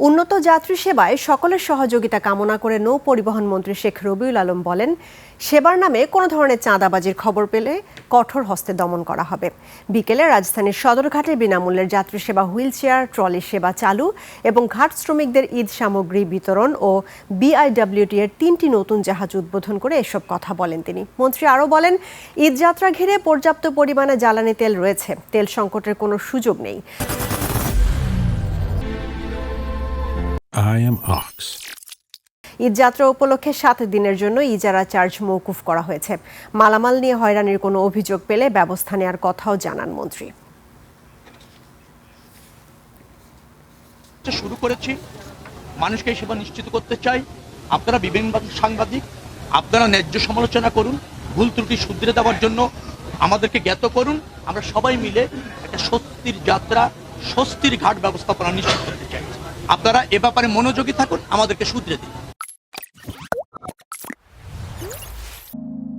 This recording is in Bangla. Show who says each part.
Speaker 1: উন্নত যাত্রী সেবায় সকলের সহযোগিতা কামনা করে নৌ পরিবহন মন্ত্রী শেখ রবিউল আলম বলেন, সেবার নামে কোনো ধরনের চাঁদাবাজির খবর পেলে কঠোর হস্তে দমন করা হবে। বিকেলে রাজধানীর সদরঘাটে বিনামূল্যের যাত্রী সেবা, হুইল চেয়ার, ট্রলি সেবা চালু এবং ঘাট শ্রমিকদের ঈদ সামগ্রী বিতরণ ও বিআইডব্লিউটি এর 3টি নতুন জাহাজ উদ্বোধন করে এসব কথা বলেন তিনি। মন্ত্রী আরও বলেন, ঈদ যাত্রা ঘিরে পর্যাপ্ত পরিমাণে জ্বালানি তেল রয়েছে, তেল সংকটের কোনো সুযোগ নেই।
Speaker 2: I am Ox.
Speaker 1: ঈদযাত্রা উপলক্ষে 7 দিনের জন্য ইজারা চার্জ মওকুফ করা হয়েছে। মালামাল নিয়ে হয়রানির কোনো অভিযোগ পেলে ব্যবস্থা নেওয়ার কথাও জানান মন্ত্রী।
Speaker 3: শুরু করেছি, মানুষকে এই সেবা নিশ্চিত করতে চাই। আপনারা বিবেকবান সাংবাদিক, আপনারা ন্যায্য সমালোচনা করুন, ভুল ত্রুটি শুধরে দেওয়ার জন্য আমাদেরকে জ্ঞাত করুন। আমরা সবাই মিলে একটা সত্যির যাত্রা, স্বস্তির ঘাট ব্যবস্থাপনা নিশ্চিত করতে চাই। আপনারা এ ব্যাপারে মনোযোগী থাকুন, আমাদেরকে শুধরে দিন।